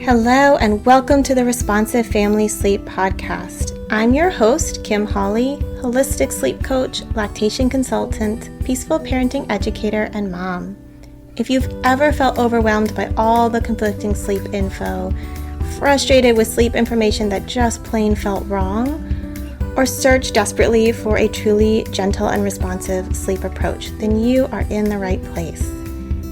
Hello and welcome to the Responsive Family Sleep Podcast. I'm your host, Kim Hawley, holistic sleep coach, lactation consultant, peaceful parenting educator, and mom. If you've ever felt overwhelmed by all the conflicting sleep info, frustrated with sleep information that just plain felt wrong, or searched desperately for a truly gentle and responsive sleep approach, then you are in the right place.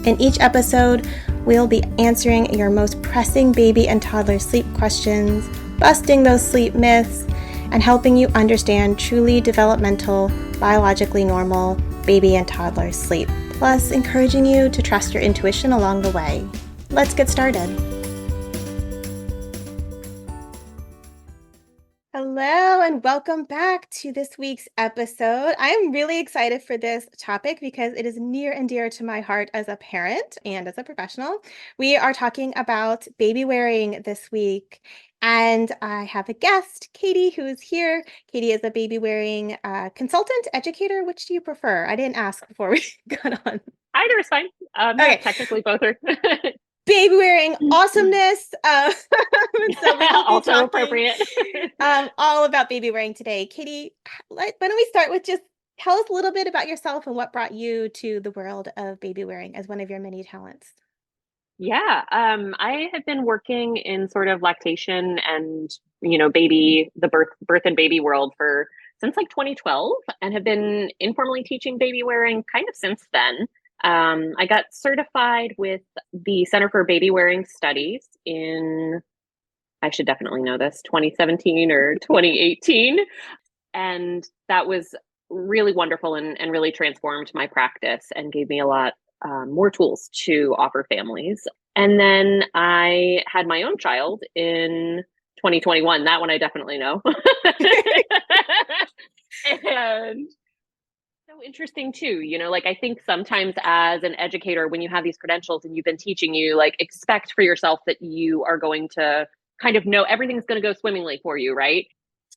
In each episode, we'll be answering your most pressing baby and toddler sleep questions, busting those sleep myths, and helping you understand truly developmental, biologically normal baby and toddler sleep, plus encouraging you to trust your intuition along the way. Let's get started. Hello and welcome back to this week's episode. I'm really excited for this topic because it is near and dear to my heart as a parent and as a professional. We are talking about baby wearing this week, and I have a guest, Katie, who is here. Katie is a baby wearing consultant, educator. Which do you prefer? I didn't ask before we got on. Either is fine. Okay. Technically both are. Baby wearing awesomeness. So we will be Also talking, appropriate. all about baby wearing today. Katie, why don't we start with just tell us a little bit about yourself and what brought you to the world of baby wearing as one of your many talents? Yeah. I have been working in sort of lactation and, the birth and baby world since like 2012, and have been informally teaching baby wearing kind of since then. I got certified with the Center for Babywearing Studies I should definitely know this, 2017 or 2018. And that was really wonderful and really transformed my practice and gave me a lot more tools to offer families. And then I had my own child in 2021. That one I definitely know. And so interesting too, I think sometimes as an educator, when you have these credentials and you've been teaching, you expect for yourself that you are going to kind of know everything's going to go swimmingly for you, right?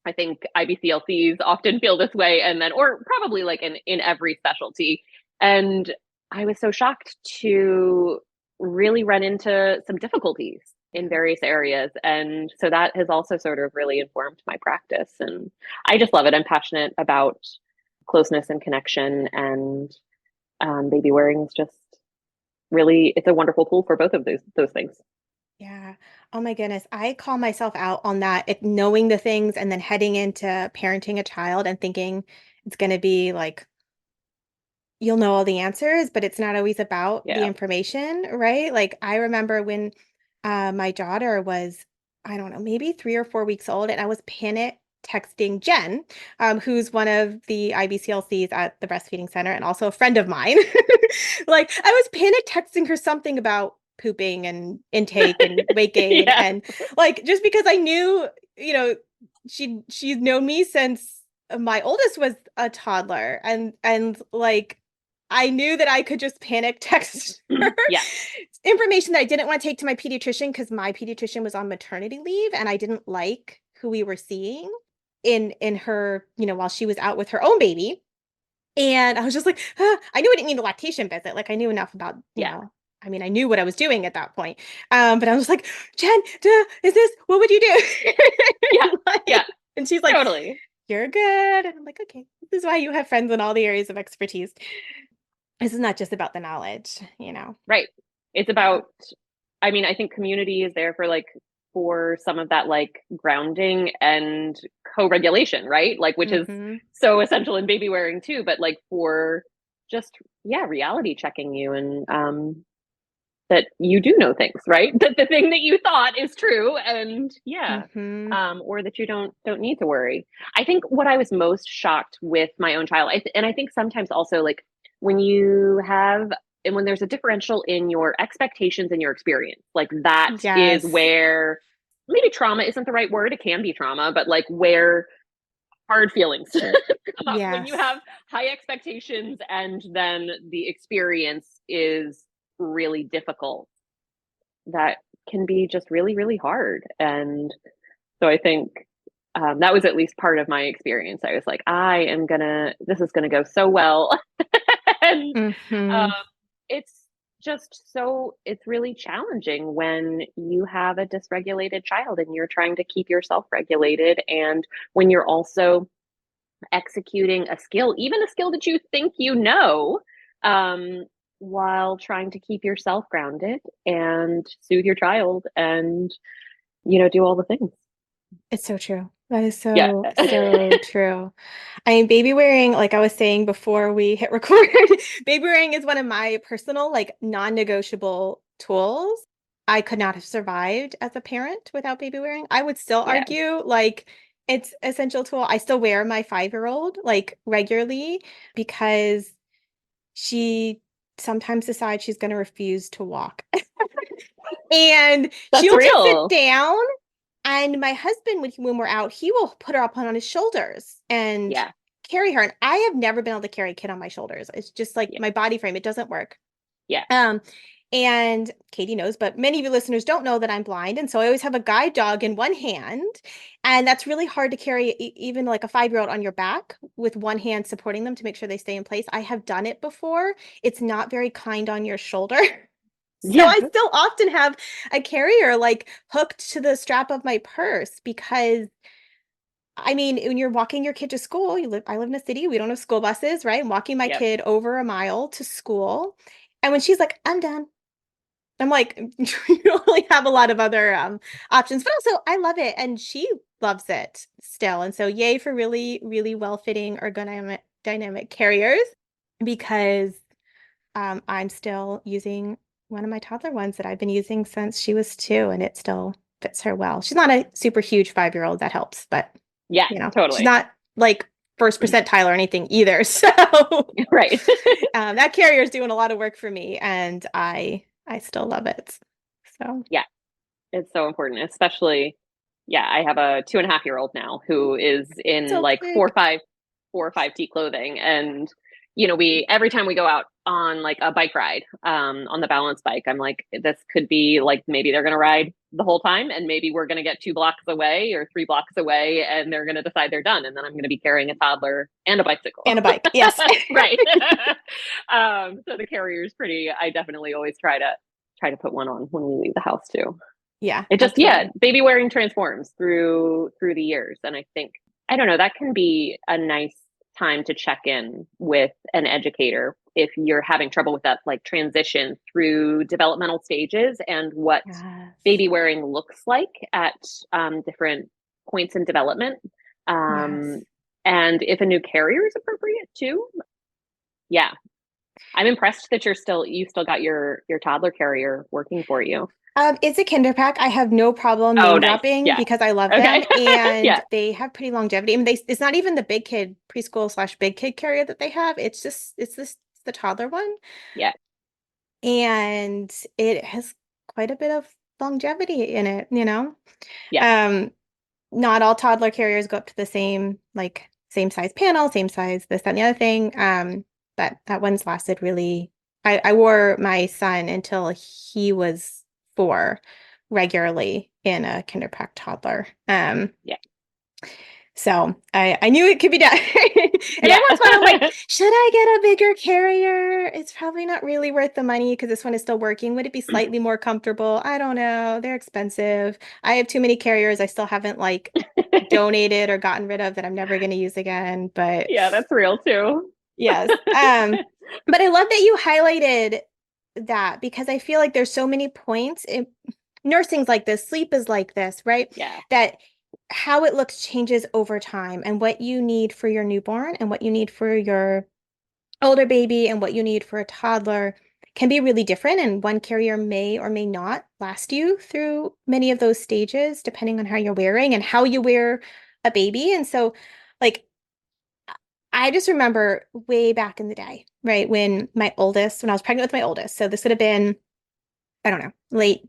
I think IBCLCs often feel this way, or probably in every specialty. And I was so shocked to really run into some difficulties in various areas. And so that has also sort of really informed my practice. And I just love it. I'm passionate about closeness and connection, and baby wearing is just really, it's a wonderful tool for both of those things. Yeah. Oh my goodness. I call myself out on that, knowing the things and then heading into parenting a child and thinking it's going to be like, you'll know all the answers, but it's not always about the information, right? Like I remember when my daughter was, I don't know, maybe 3 or 4 weeks old, and I was panic texting Jen, who's one of the IBCLCs at the Breastfeeding Center and also a friend of mine. Like I was panic texting her something about pooping and intake and weight gain. Yeah. And like just because I knew, she's known me since my oldest was a toddler, and like I knew that I could just panic text her information that I didn't want to take to my pediatrician because my pediatrician was on maternity leave and I didn't like who we were seeing in her, while she was out with her own baby. And I was just like, I knew I didn't need a lactation visit. Like I knew enough about, I mean, I knew what I was doing at that point. But I was like, Jen, what would you do? Yeah. And she's like, totally. You're good. And I'm like, okay, this is why you have friends in all the areas of expertise. This is not just about the knowledge, Right. It's about, I think community is there for some of that grounding and co-regulation, right? Which is so essential in baby wearing too, but for just, reality checking you and that you do know things, right? That the thing that you thought is true and or that you don't need to worry. I think what I was most shocked with my own child, and I think sometimes also when you have and when there's a differential in your expectations and your experience, that is where maybe trauma isn't the right word. It can be trauma, but where hard feelings come up when you have high expectations and then the experience is really difficult. That can be just really, really hard. And so I think that was at least part of my experience. I was like, this is going to go so well. And it's it's really challenging when you have a dysregulated child and you're trying to keep yourself regulated. And when you're also executing a skill, even a skill that you think you know, while trying to keep yourself grounded and soothe your child and, do all the things. It's so true. That is Yeah. so true. I mean, baby wearing, like I was saying before we hit record, baby wearing is one of my personal, like, non-negotiable tools. I could not have survived as a parent without baby wearing. I would still Yeah. argue, like, it's essential tool. I still wear my 5-year-old, like, regularly because she sometimes decides she's going to refuse to walk. And That's she'll just sit real. down. And my husband, when we're out, he will put her up on his shoulders and Yeah. carry her. And I have never been able to carry a kid on my shoulders. It's just like Yeah. my body frame. It doesn't work. Yeah. And Katie knows, but many of you listeners don't know that I'm blind. And so I always have a guide dog in one hand. And that's really hard to carry even like a 5-year-old on your back with one hand supporting them to make sure they stay in place. I have done it before. It's not very kind on your shoulder. So Yeah. I still often have a carrier like hooked to the strap of my purse because I mean, when you're walking your kid to school, I live in a city, we don't have school buses, right? I'm walking my Yep. kid over a mile to school. And when she's like, I'm done, I'm like, you don't really have a lot of other options, but also I love it. And she loves it still. And so yay for really, really well-fitting ergonomic dynamic carriers because I'm still using one of my toddler ones that I've been using since she was 2, and it still fits her well. She's not a super huge 5-year-old, that helps, but Yeah, she's totally. not like first percentile or anything either. So Right. that carrier is doing a lot of work for me, and I still love it. So Yeah, it's so important, especially, yeah, I have a 2.5-year-old now who is in so like big. 4 or 5 T clothing. And, every time we go out on like a bike ride, on the balance bike, I'm like, this could be like, maybe they're going to ride the whole time and maybe we're going to get 2 blocks away or 3 blocks away and they're going to decide they're done. And then I'm going to be carrying a toddler and a bicycle. And a bike, yes. Right. So the carrier is I definitely always try to put one on when we leave the house too. Yeah, It just, absolutely. baby wearing transforms through the years. And I think, I don't know, that can be a nice time to check in with an educator if you're having trouble with that like transition through developmental stages and what Yes. baby wearing looks like at different points in development. Yes. And if a new carrier is appropriate too. Yeah. I'm impressed that you still got your toddler carrier working for you. It's a Kinder Pack. I have no problem Oh, name nice. dropping Yeah. because I love them Okay. and Yeah. they have pretty longevity. I mean, it's not even the big kid preschool/big kid carrier that they have. It's the toddler one. Yeah. And it has quite a bit of longevity in it. Yeah. Um, Not all toddler carriers go up to the same size panel, same size, this, that, and the other thing. But that one's lasted really. I wore my son until he was 4 regularly in a Kinder Pack toddler. Yeah. So I knew it could be done. And Yeah. every once in a while I'm like, should I get a bigger carrier? It's probably not really worth the money because this one is still working. Would it be slightly more comfortable? I don't know. They're expensive. I have too many carriers I still haven't like donated or gotten rid of that I'm never going to use again. But Yeah, that's real too. yes. But I love that you highlighted that because I feel like there's so many points. Nursing's like this, sleep is like this, right? Yeah. That how it looks changes over time and what you need for your newborn and what you need for your older baby and what you need for a toddler can be really different. And one carrier may or may not last you through many of those stages, depending on how you're wearing and how you wear a baby. And so, like, I just remember way back in the day, right? When I was pregnant with my oldest. So this would have been, I don't know, late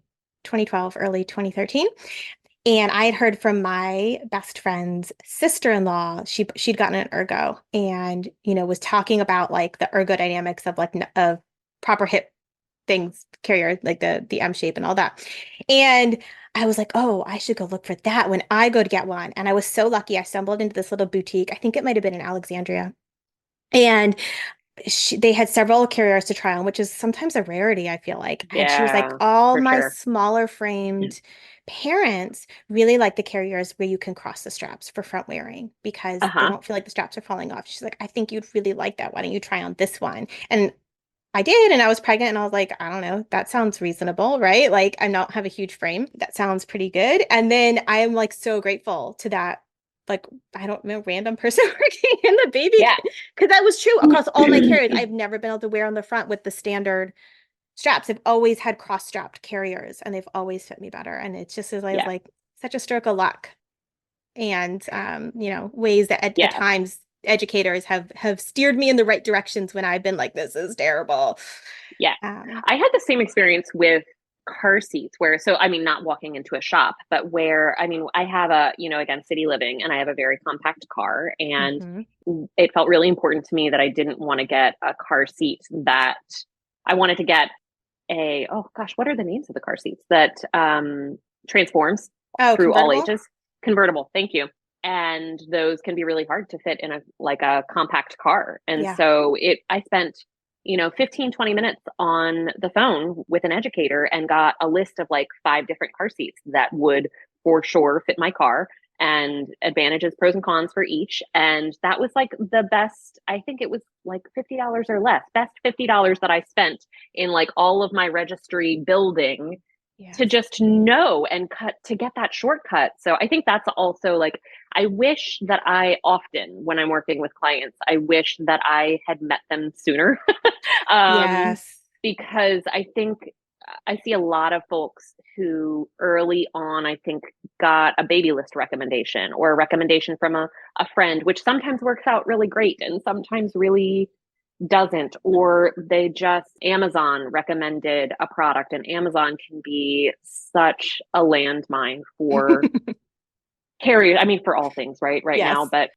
2012, early 2013. And I had heard from my best friend's sister-in-law, she'd gotten an ergo and, was talking about like the ergodynamics of of proper hip things, carrier, like the M shape and all that. And I was like, oh, I should go look for that when I go to get one. And I was so lucky I stumbled into this little boutique. I think it might have been in Alexandria. And they had several carriers to try on, which is sometimes a rarity, I feel like. And she was like, Yeah, all for my sure. smaller framed parents really like the carriers where you can cross the straps for front wearing because they Uh-huh. don't feel like the straps are falling off. She's like, I think you'd really like that. Why don't you try on this one? And I did, and I was pregnant, and I was like, I don't know, that sounds reasonable, right? Like, I don't have a huge frame. That sounds pretty good. And then I am like so grateful to that, like, I don't know, random person working in the baby, Yeah. because that was true across all my carriers. I've never been able to wear on the front with the standard straps. I've always had cross-strapped carriers, and they've always fit me better. And it's just as I was Yeah. like, such a stroke of luck and ways that at Yeah. times educators have steered me in the right directions when I've been like, this is terrible. Yeah. Um, I had the same experience with car seats where, so, I mean, not walking into a shop, but where, I mean, I have a, again, city living and I have a very compact car. And mhm. it felt really important to me that I didn't want to get a car seat that I wanted to get oh gosh, what are the names of the car seats that transforms Oh, through all convertible? ages? Convertible. Thank you. And those can be really hard to fit in a compact car. And Yeah. so I spent 15, 20 minutes on the phone with an educator and got a list of like 5 different car seats that would for sure fit my car and advantages, pros and cons for each. And that was like the best, I think it was like $50 or less, best $50 that I spent in like all of my registry building to Yes. just know and cut to get that shortcut. So I think that's also like, I wish that I often, when I'm working with clients, I wish that I had met them sooner. um, Yes. because I think I see a lot of folks who early on, I think, got a baby list recommendation or a recommendation from a friend, which sometimes works out really great and sometimes really doesn't, or they just Amazon recommended a product, and Amazon can be such a landmine for carriers. I mean, for all things, right now, Yes. but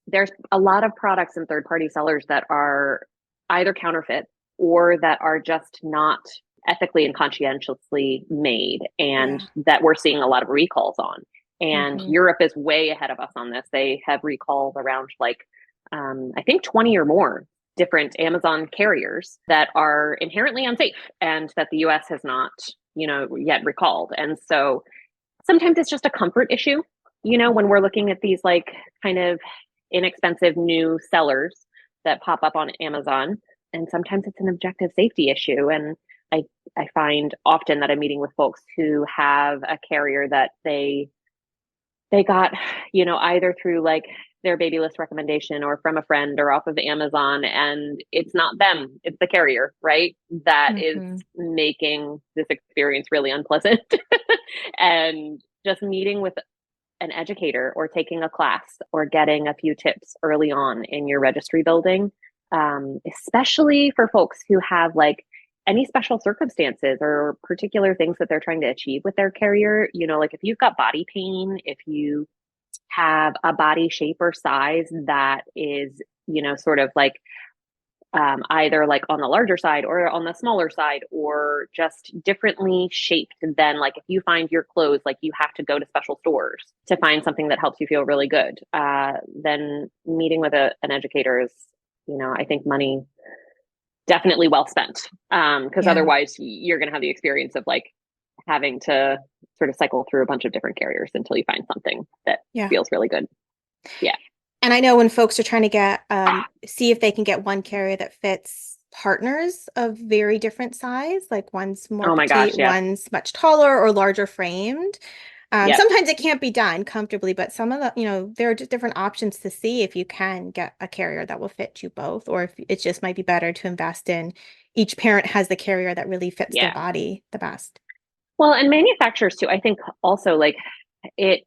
there's a lot of products and third party sellers that are either counterfeit or that are just not ethically and conscientiously made, and Yeah. that we're seeing a lot of recalls on. And Hmm. Europe is way ahead of us on this. They have recalled around like I think 20 or more different Amazon carriers that are inherently unsafe and that the US has not, yet recalled. And so sometimes it's just a comfort issue, when we're looking at these like kind of inexpensive new sellers that pop up on Amazon. And sometimes it's an objective safety issue. And I, I find often that I'm meeting with folks who have a carrier that they got, either through like their baby list recommendation or from a friend or off of Amazon. And it's not them, it's the carrier, right? That is Hmm. making this experience really unpleasant. And just meeting with an educator or taking a class or getting a few tips early on in your registry building, especially for folks who have like any special circumstances or particular things that they're trying to achieve with their carrier. Like if you've got body pain, if you have a body shape or size that is, sort of like either like on the larger side or on the smaller side, or just differently shaped than like if you find your clothes, like you have to go to special stores to find something that helps you feel really good. Then meeting with an educator is, I think money definitely well spent. Because Yeah. otherwise you're going to have the experience of like having to sort of cycle through a bunch of different carriers until you find something that Yeah. feels really good. Yeah. And I know when folks are trying to see if they can get one carrier that fits partners of very different size, like one's more Oh my petite, gosh. Yeah. one's much taller or larger framed. Yep. Sometimes it can't be done comfortably, but some of the, there are just different options to see if you can get a carrier that will fit you both, or if it just might be better to invest in each parent has the carrier that really fits their Yeah. body the best. Well, and manufacturers too, I think also like it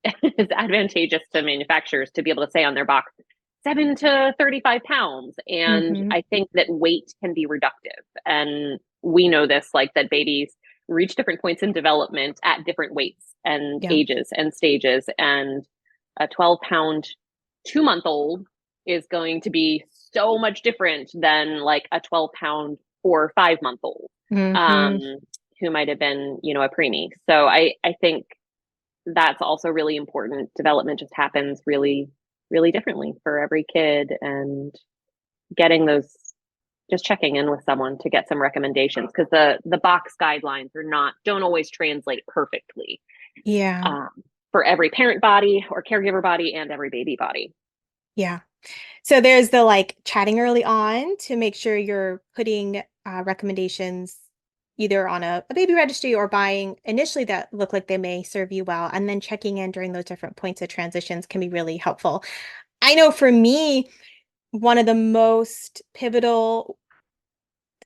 is advantageous to manufacturers to be able to say on their box 7 to 35 pounds. And Hmm. I think that weight can be reductive. And we know this, like that babies reach different points in development at different weights and Yeah. ages and stages. And a 12-pound 2-month old is going to be so much different than like a 12-pound 4 or 5-month old. Um, Hmm. who might have been, a preemie. So I think that's also really important. Development just happens really, really differently for every kid, and getting those just checking in with someone to get some recommendations, because the box guidelines don't always translate perfectly Yeah. for every parent body or caregiver body and every baby body. Yeah. So there's the like chatting early on to make sure you're putting recommendations either on a baby registry or buying initially that look like they may serve you well. And then checking in during those different points of transitions can be really helpful. I know for me, one of the most pivotal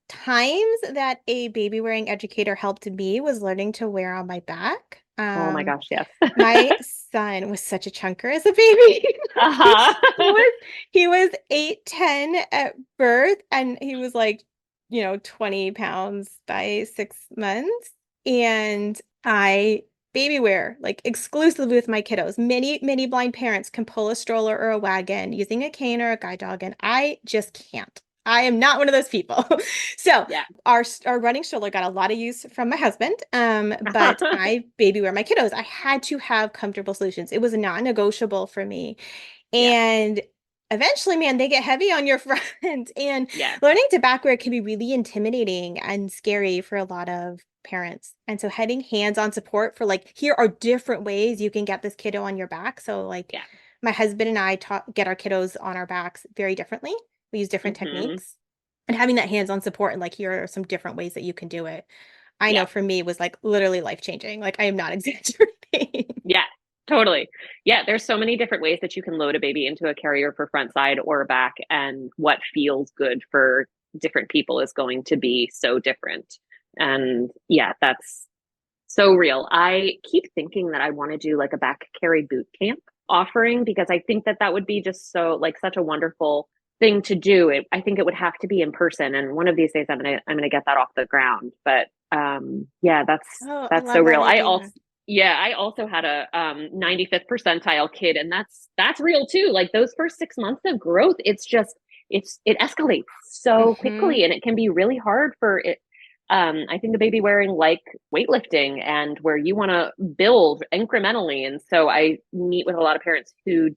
times that a baby wearing educator helped me was learning to wear on my back. Oh my gosh, yes. My son was such a chunker as a baby. Uh-huh. He was 8'10" at birth, and he was like, 20 pounds by 6 months. And I baby wear like exclusively with my kiddos. Many blind parents can pull a stroller or a wagon using a cane or a guide dog, and I just can't. I am not one of those people. So Yeah. our running stroller got a lot of use from my husband. But I baby wear my kiddos. I had to have comfortable solutions. It was non-negotiable for me. Yeah. And eventually, man, they get heavy on your front. And Yeah. learning to back wear can be really intimidating and scary for a lot of parents. And so having hands-on support for like, here are different ways you can get this kiddo on your back. So like Yeah. my husband and I get our kiddos on our backs very differently. We use different techniques, and having that hands-on support and like, here are some different ways that you can do it. I know Yeah. for me was like literally life-changing. Like I am not exaggerating. Yeah. Totally. Yeah, there's so many different ways that you can load a baby into a carrier for front side or back, and what feels good for different people is going to be so different. And yeah, that's so real. I keep thinking that I want to do like a back carry boot camp offering, because I think that that would be just so like such a wonderful thing to do. I think it would have to be in person, and one of these days I'm gonna get that off the ground. But yeah, Oh, I that's so love that real. idea. I also had a 95th percentile kid, and that's real too. Like those first 6 months of growth, it escalates so Hmm. quickly, and it can be really hard for it. I think the baby wearing like weightlifting, and where you want to build incrementally. And so I meet with a lot of parents who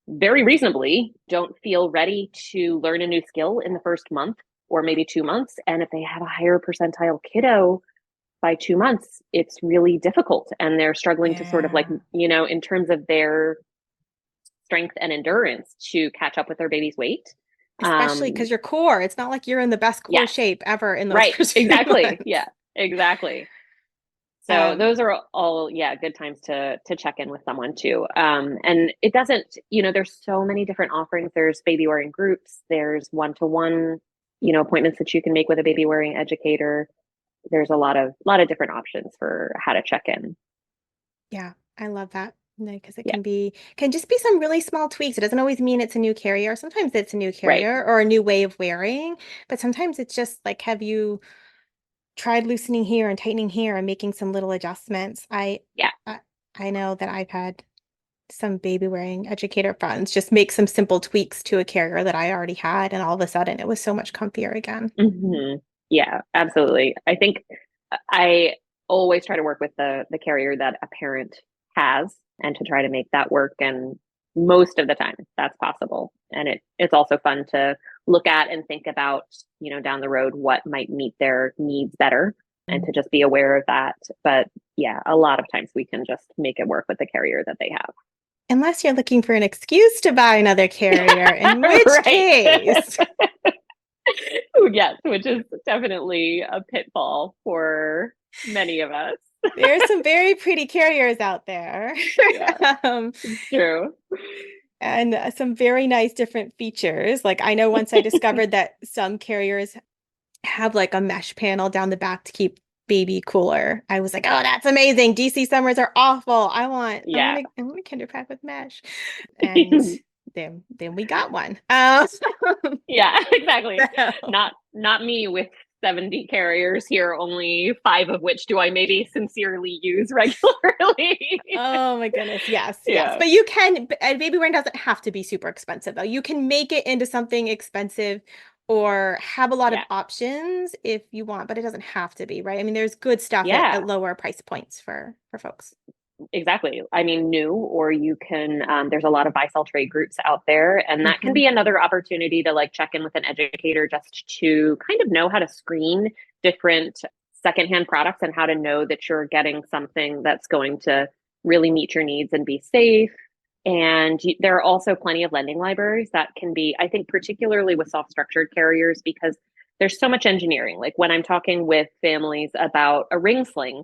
very reasonably don't feel ready to learn a new skill in the first month or maybe 2 months. And if they have a higher percentile kiddo by 2 months, it's really difficult. And they're struggling to sort of like, Yeah. in terms of their strength and endurance to catch up with their baby's weight. Especially because your core, it's not like you're in the best core Yes, shape ever in those right. first few Exactly. months. Yeah, exactly. So Um, those are all, yeah, good times to check in with someone too. And it doesn't, there's so many different offerings. There's baby wearing groups. There's one-to-one, appointments that you can make with a baby wearing educator. There's a lot of different options for how to check in. yeah, I love that. Because it Yeah, can just be some really small tweaks. It doesn't always mean it's a new carrier. Sometimes it's a new right. carrier or a new way of wearing, but sometimes it's just like, have you tried loosening here and tightening here and making some little adjustments? Yeah. I, I know that I've had some baby wearing educator friends just make some simple tweaks to a carrier that I already had, and all of a sudden it was so much comfier again. Hmm. Yeah, absolutely. I think I always try to work with the carrier that a parent has, and to try to make that work. And most of the time that's possible. And it's also fun to look at and think about, down the road, what might meet their needs better, and to just be aware of that. But yeah, a lot of times we can just make it work with the carrier that they have. Unless you're looking for an excuse to buy another carrier, in which Right. case, Yes, which is definitely a pitfall for many of us. there's some very pretty carriers out there. Yeah, um, it's true. and some very nice different features. Like I know once I discovered that some carriers have like a mesh panel down the back to keep baby cooler. I was like, oh, that's amazing. DC summers are awful. Yeah. I want a kinder pack with mesh. And then we got one. Yeah, exactly. So Not me with 70 carriers here, only 5 of which do I maybe sincerely use regularly. oh my goodness. Yes, yes. Yeah. But you can, baby wearing doesn't have to be super expensive though. You can make it into something expensive or have a lot of Yeah. options if you want, but it doesn't have to be, right? I mean, there's good stuff Yeah. at lower price points for folks. exactly. I mean, new, or you can, there's a lot of buy sell trade groups out there, and that can Mm-hmm. be another opportunity to like check in with an educator just to kind of know how to screen different secondhand products and how to know that you're getting something that's going to really meet your needs and be safe. And there are also plenty of lending libraries that can be, I think, particularly with soft structured carriers, because there's so much engineering. Like when I'm talking with families about a ring sling,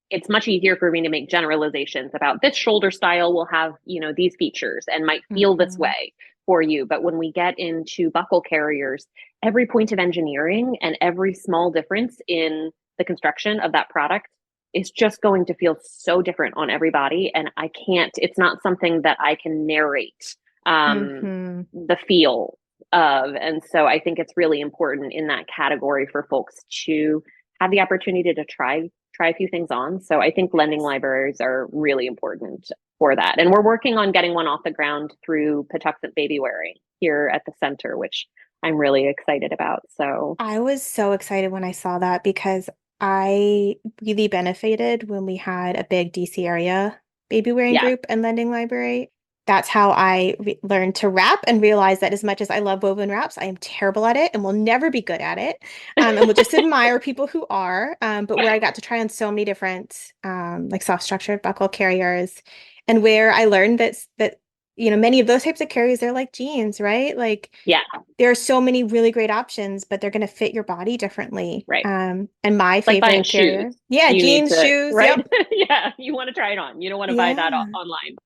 it's much easier for me to make generalizations about this shoulder style will have, these features and might feel this Mm-hmm. way for you. But when we get into buckle carriers, every point of engineering and every small difference in the construction of that product is just going to feel so different on everybody. And it's not something that I can narrate Mm-hmm. the feel of. And so I think it's really important in that category for folks to have the opportunity to try a few things on. So I think lending libraries are really important for that. And we're working on getting one off the ground through Patuxent Baby Wearing here at the center, which I'm really excited about. So I was so excited when I saw that because I really benefited when we had a big DC area baby wearing yeah, group and lending library. That's how I learned to wrap and realized that as much as I love woven wraps, I am terrible at it and will never be good at it. And will just admire people who are. But where I got to try on so many different like soft structured buckle carriers, and where I learned that many of those types of carriers, they're like jeans, right? Like yeah, there are so many really great options, but they're going to fit your body differently. right. And my Like buying favorite shoes. carrier, yeah, You need jeans, to, shoes. right? Yep. Yeah, you want to try it on. You don't want to buy that Yeah, online.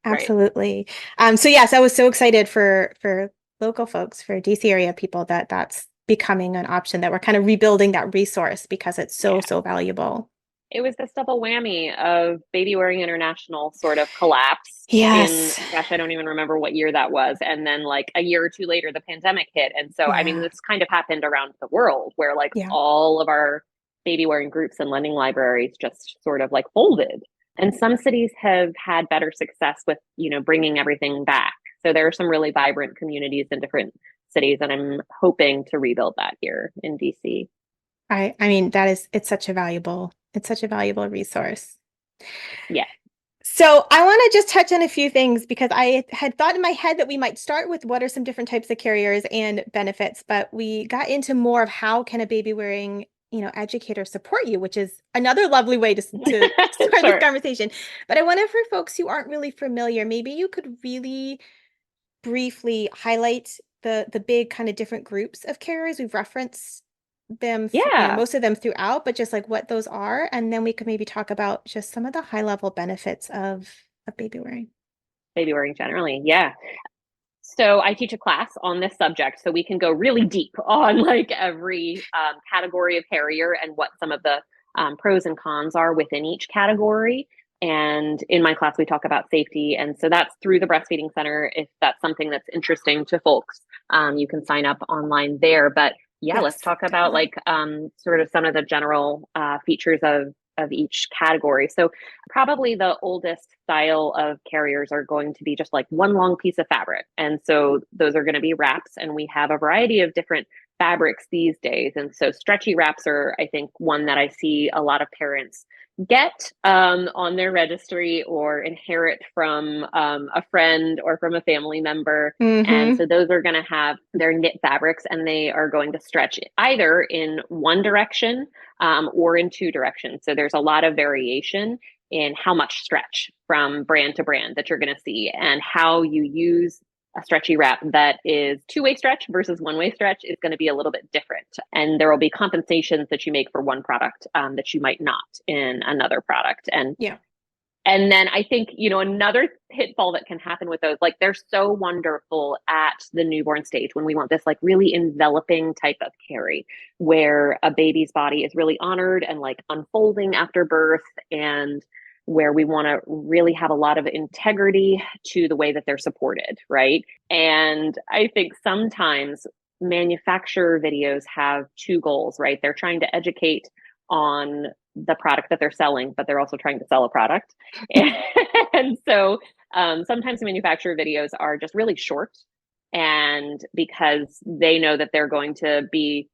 Right. absolutely. So yes, I was so excited for local folks, for DC area people, that's becoming an option, that we're kind of rebuilding that resource because it's so, Yeah. so valuable. It was this double whammy of Babywearing International sort of collapsed in, Yes. gosh, I don't even remember what year that was. And then like a year or two later, the pandemic hit. And so, I mean, Yeah. this kind of happened around the world where like Yeah. all of our baby wearing groups and lending libraries just sort of like folded. And some cities have had better success with, bringing everything back. So there are some really vibrant communities in different cities, and I'm hoping to rebuild that here in DC. I mean, it's such a valuable resource. Yeah. So I want to just touch on a few things because I had thought in my head that we might start with what are some different types of carriers and benefits, but we got into more of how can a baby wearing, educator support you, which is another lovely way to start this Sure. conversation. But I wonder for folks who aren't really familiar, maybe you could really briefly highlight the big kind of different groups of carriers. We've referenced them, Yeah. most of them throughout, but just like what those are, and then we could maybe talk about just some of the high level benefits of baby wearing. Baby wearing generally. Yeah. So I teach a class on this subject, so we can go really deep on like every category of carrier and what some of the pros and cons are within each category. And in my class, we talk about safety. And so that's through the Breastfeeding Center. If that's something that's interesting to folks, you can sign up online there. But yeah, let's Yes, talk about definitely. like sort of some of the general features of each category. So probably the oldest style of carriers are going to be just like one long piece of fabric. And so those are going to be wraps. And we have a variety of different fabrics these days. And so stretchy wraps are, I think, one that I see a lot of parents get on their registry or inherit from a friend or from a family member. And Mm-hmm. so those are going to have their knit fabrics, and they are going to stretch either in one direction or in two directions. So there's a lot of variation in how much stretch from brand to brand that you're going to see, and how you use a stretchy wrap that is two-way stretch versus one-way stretch is going to be a little bit different. And there will be compensations that you make for one product that you might not in another product. Yeah. And then I think, another pitfall that can happen with those, like they're so wonderful at the newborn stage when we want this like really enveloping type of carry where a baby's body is really honored and like unfolding after birth, and where we want to really have a lot of integrity to the way that they're supported, right? And I think sometimes manufacturer videos have two goals, right? They're trying to educate on the product that they're selling, but they're also trying to sell a product. And so sometimes manufacturer videos are just really short. And because they know that they're going to be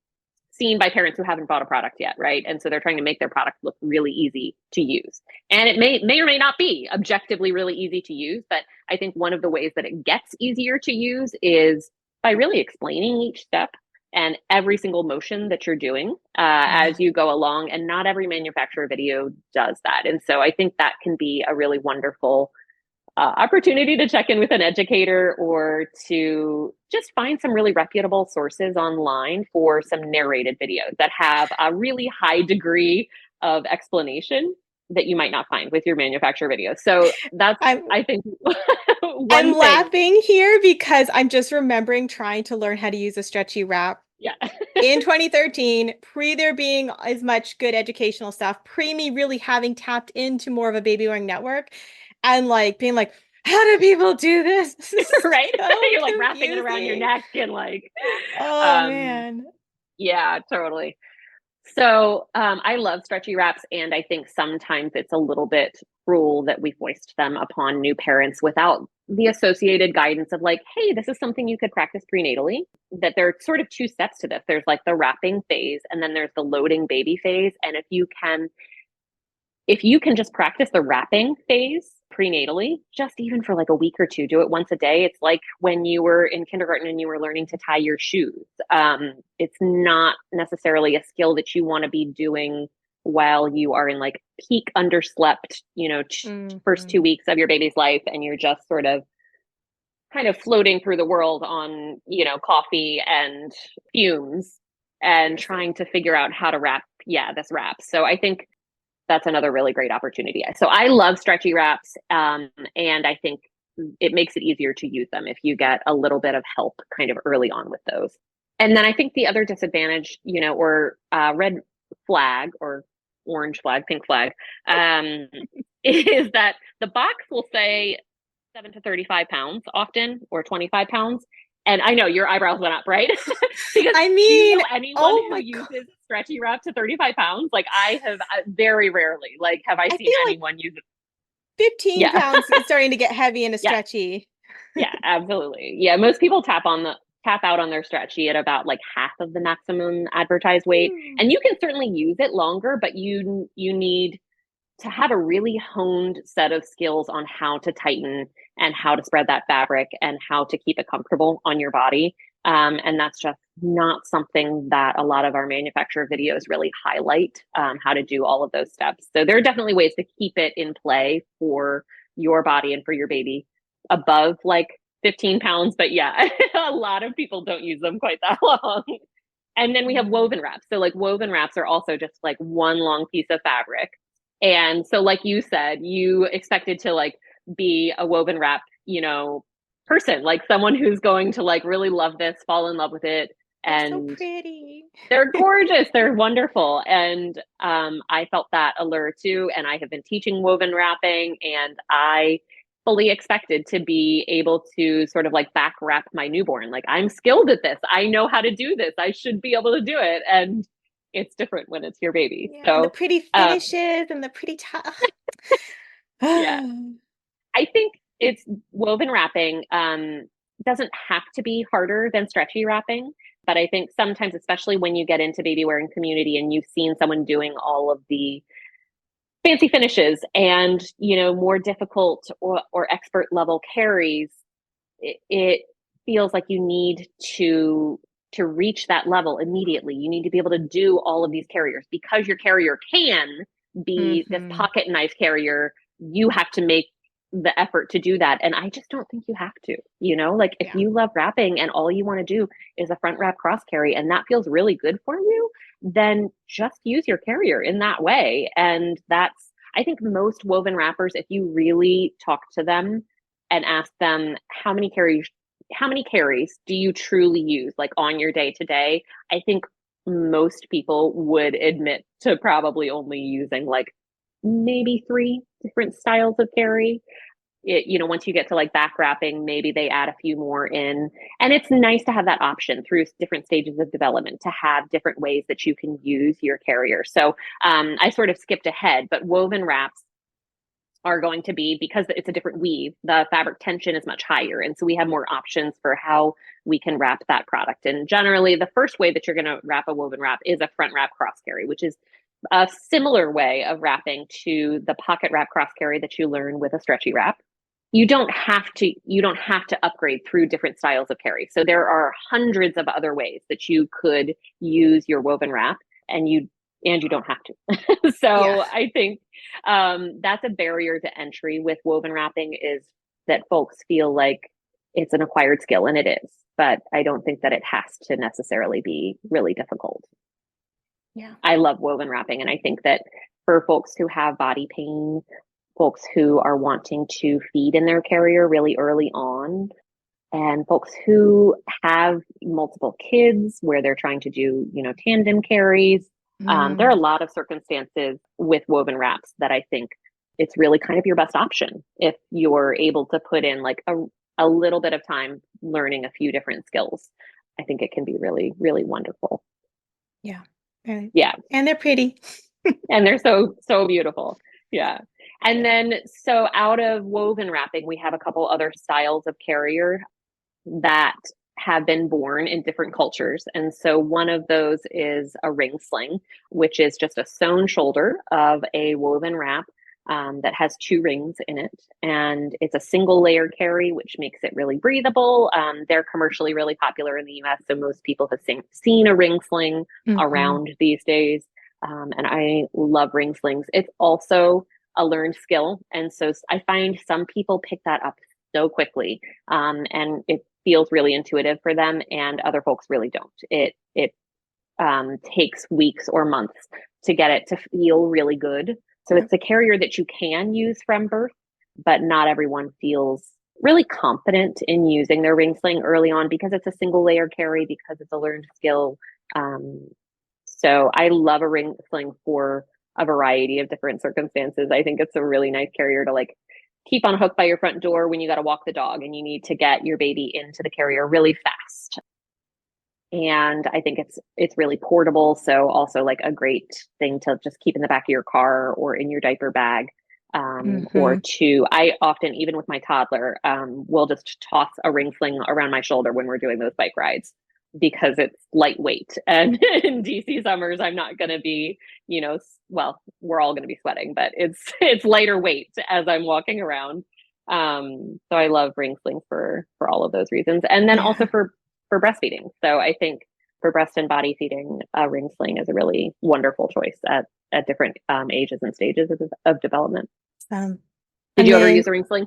seen by parents who haven't bought a product yet, right? And so they're trying to make their product look really easy to use. And it may or may not be objectively really easy to use, but I think one of the ways that it gets easier to use is by really explaining each step and every single motion that you're doing as you go along. And not every manufacturer video does that. And so I think that can be a really wonderful opportunity to check in with an educator, or to just find some really reputable sources online for some narrated videos that have a really high degree of explanation that you might not find with your manufacturer videos. So that's, I think, I'm laughing here because I'm just remembering trying to learn how to use a stretchy wrap. Yeah. In 2013, pre there being as much good educational stuff, pre me really having tapped into more of a baby wearing network, and like being like, how do people do this? Right? So you're like wrapping it around your neck and like, oh man. Yeah, totally. So I love stretchy wraps, and I think sometimes it's a little bit cruel that we foist them upon new parents without the associated guidance of like, hey, this is something you could practice prenatally. That there are sort of two steps to this. There's like the wrapping phase, and then there's the loading baby phase. And if you can just practice the wrapping phase prenatally, just even for like a week or two, do it once a day. It's like when you were in kindergarten and you were learning to tie your shoes. It's not necessarily a skill that you want to be doing while you are in like peak underslept, first 2 weeks of your baby's life, and you're just sort of kind of floating through the world on, coffee and fumes and trying to figure out how to wrap, this wrap. So I think that's another really great opportunity. So I love stretchy wraps, and I think it makes it easier to use them if you get a little bit of help kind of early on with those. And then I think the other disadvantage, or red flag or orange flag, pink flag, is that the box will say 7 to 35 pounds often, or 25 pounds. And I know your eyebrows went up, right? Because anyone who uses stretchy wrap to 35 pounds, like I have very rarely, like have I seen anyone use it. 15 pounds is starting to get heavy in a stretchy. Yeah, absolutely. Yeah, most people tap out on their stretchy at about like half of the maximum advertised weight. And you can certainly use it longer, but you need to have a really honed set of skills on how to tighten and how to spread that fabric and how to keep it comfortable on your body. And that's just not something that a lot of our manufacturer videos really highlight, how to do all of those steps. So there are definitely ways to keep it in play for your body and for your baby above like 15 pounds. But yeah, a lot of people don't use them quite that long. And then we have woven wraps. So like woven wraps are also just like one long piece of fabric. And so like you said, you expected to like be a woven wrap, person, like someone who's going to like really love this, fall in love with it. And they're so pretty. They're gorgeous. They're wonderful. And I felt that allure too. And I have been teaching woven wrapping, and I fully expected to be able to sort of like back wrap my newborn. Like, I'm skilled at this. I know how to do this. I should be able to do it. And it's different when it's your baby. Yeah, so and the pretty finishes and the pretty yeah. I think it's woven wrapping doesn't have to be harder than stretchy wrapping. But I think sometimes, especially when you get into baby wearing community and you've seen someone doing all of the fancy finishes and, more difficult or expert level carries, it feels like you need to reach that level immediately. You need to be able to do all of these carriers because your carrier can be this pocket knife carrier. You have to make the effort to do that. And I just don't think you have to, if you love wrapping and all you want to do is a front wrap cross carry and that feels really good for you, then just use your carrier in that way. And I think most woven wrappers, if you really talk to them and ask them how many carries do you truly use like on your day to day, I think most people would admit to probably only using like maybe 3 different styles of carry. Once you get to like back wrapping, maybe they add a few more in. And it's nice to have that option through different stages of development to have different ways that you can use your carrier. So I sort of skipped ahead, but woven wraps are going to be, because it's a different weave, the fabric tension is much higher. And so we have more options for how we can wrap that product. And generally, the first way that you're going to wrap a woven wrap is a front wrap cross carry, which is a similar way of wrapping to the pocket wrap cross carry that you learn with a stretchy wrap. You don't have to upgrade through different styles of carry. So there are hundreds of other ways that you could use your woven wrap, and you don't have to. So Yeah. I think that's a barrier to entry with woven wrapping, is that folks feel like it's an acquired skill, and it is, but I don't think that it has to necessarily be really difficult. Yeah. I love woven wrapping, and I think that for folks who have body pain, folks who are wanting to feed in their carrier really early on, and folks who have multiple kids where they're trying to do, tandem carries. There are a lot of circumstances with woven wraps that I think it's really kind of your best option if you're able to put in like a little bit of time learning a few different skills. I think it can be really, really wonderful. Yeah. Right. Yeah. And they're pretty. And they're so, so beautiful. Yeah. And then, so out of woven wrapping, we have a couple other styles of carrier that have been born in different cultures. And so one of those is a ring sling, which is just a sewn shoulder of a woven wrap that has 2 rings in it. And it's a single layer carry, which makes it really breathable. They're commercially really popular in the US. So most people have seen a ring sling around these days. And I love ring slings. It's also a learned skill. And so I find some people pick that up so quickly. And it feels really intuitive for them, and other folks really don't. It takes weeks or months to get it to feel really good. So it's a carrier that you can use from birth, but not everyone feels really confident in using their ring sling early on because it's a single layer carry, because it's a learned skill. So I love a ring sling for a variety of different circumstances. I think it's a really nice carrier to like keep on hook by your front door when you got to walk the dog and you need to get your baby into the carrier really fast. And I think it's really portable. So also like a great thing to just keep in the back of your car or in your diaper bag. Or to, I often, even with my toddler, will just toss a ring sling around my shoulder when we're doing those bike rides, because it's lightweight. And in DC summers, I'm not going to be, well, we're all going to be sweating, but it's lighter weight as I'm walking around. So I love ring slings for all of those reasons. And then also for breastfeeding. So I think for breast and body feeding, a ring sling is a really wonderful choice at different ages and stages of development. Did you ever use a ring sling?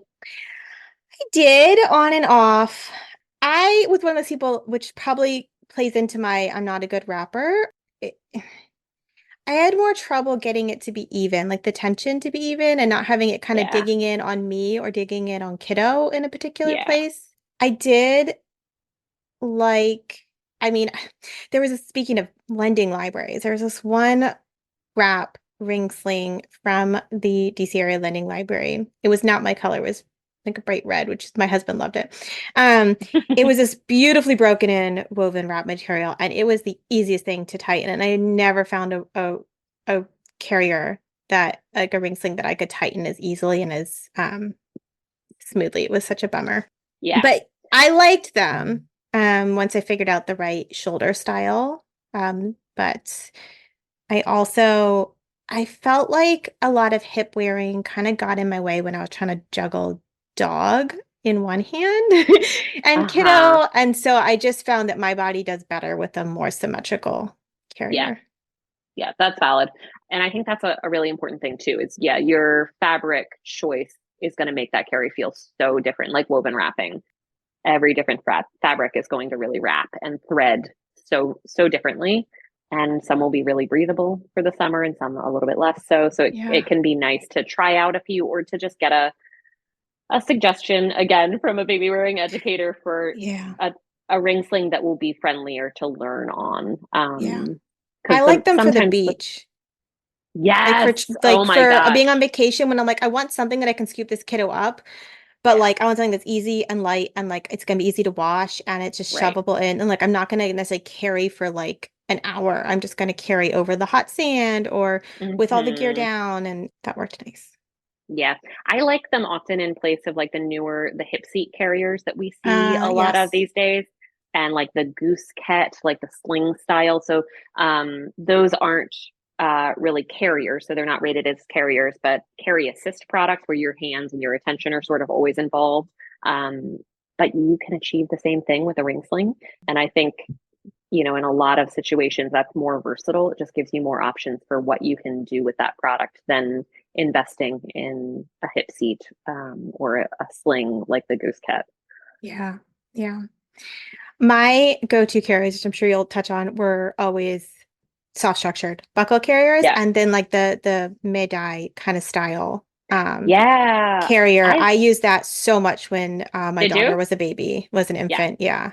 I did, on and off. I was one of those people, which probably plays into my I'm not a good wrapper. I had more trouble getting it to be even, like the tension to be even, and not having it kind of digging in on me or digging in on kiddo in a particular place. I did there was speaking of lending libraries, there was this one wrap ring sling from the DC area lending library. It was not my color. It was like a bright red, which my husband loved it. It was this beautifully broken in woven wrap material, and it was the easiest thing to tighten. And I never found a carrier that, like a ring sling, that I could tighten as easily and as smoothly. It was such a bummer. Yeah. But I liked them once I figured out the right shoulder style. But I felt like a lot of hip wearing kind of got in my way when I was trying to juggle dog in one hand and kiddo. And so I just found that my body does better with a more symmetrical carrier. Yeah, that's valid. And I think that's a really important thing too, is your fabric choice is going to make that carry feel so different. Like woven wrapping, every different fabric is going to really wrap and thread so differently. And some will be really breathable for the summer and some a little bit less so. So it can be nice to try out a few, or to just get a suggestion again from a baby wearing educator for a ring sling that will be friendlier to learn on. I like them for the beach. Yes. Like for being on vacation, when I'm like, I want something that I can scoop this kiddo up, but like I want something that's easy and light, and like it's gonna be easy to wash, and it's just shovable in, and like I'm not gonna necessarily carry for like an hour. I'm just gonna carry over the hot sand or with all the gear down, and that worked nice. Yeah. I like them often in place of like the hip seat carriers that we see a lot of Yes. these days, and like the goose ket, like the sling style. So those aren't really carriers. So they're not rated as carriers, but carry assist products where your hands and your attention are sort of always involved. Um, but you can achieve the same thing with a ring sling. And I think, in a lot of situations, that's more versatile. It just gives you more options for what you can do with that product than investing in a hip seat or a sling like the Goose Cat. Yeah. Yeah. My go-to carriers, which I'm sure you'll touch on, were always soft structured buckle carriers, Yeah. and then like the mid-eye kind of style Yeah. carrier. I I used that so much when my did daughter you? was a baby, was an Yeah. infant. Yeah.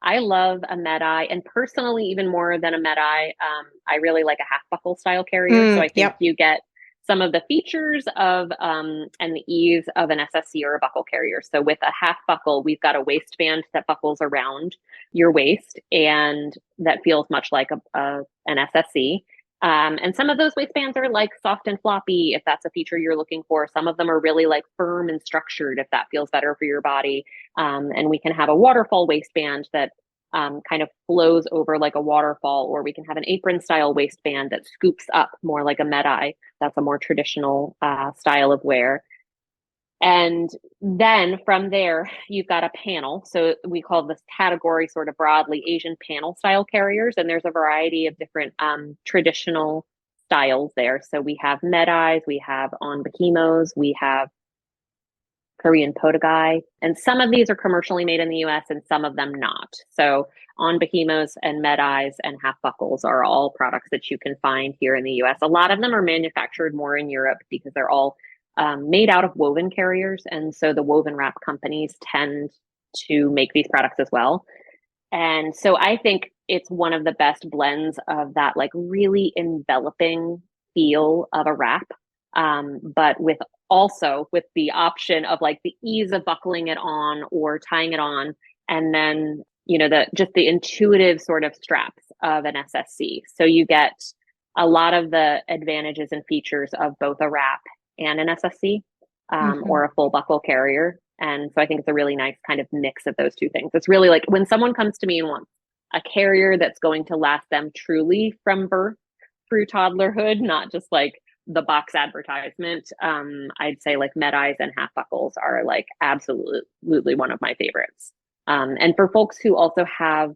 I love a med-eye, and personally, even more than a med-eye, I really like a half buckle style carrier. So I think Yep. you get some of the features of and the ease of an SSC or a buckle carrier. So with a half buckle, we've got a waistband that buckles around your waist and that feels much like an SSC. And some of those waistbands are like soft and floppy if that's a feature you're looking for. Some of them are really like firm and structured if that feels better for your body. And we can have a waterfall waistband that kind of flows over like a waterfall, or we can have an apron style waistband that scoops up more like a med-eye. That's a more traditional style of wear. And then from there, you've got a panel. So we call this category sort of broadly Asian panel style carriers. And there's a variety of different traditional styles there. So we have med-eyes, we have on Bakimos, we have Korean Podagai, and some of these are commercially made in the US and some of them not. So on Behemos and Med-Eyes and Half Buckles are all products that you can find here in the US. A lot of them are manufactured more in Europe because they're all made out of woven carriers. And so the woven wrap companies tend to make these products as well. And so I think it's one of the best blends of that like really enveloping feel of a wrap, but with the option of like the ease of buckling it on or tying it on, and then the intuitive sort of straps of an SSC. So you get a lot of the advantages and features of both a wrap and an SSC, or a full buckle carrier. And so I think it's a really nice kind of mix of those two things. It's really like when someone comes to me and wants a carrier that's going to last them truly from birth through toddlerhood, not just like the box advertisement. I'd say like med-eyes and half buckles are like absolutely one of my favorites. And for folks who also have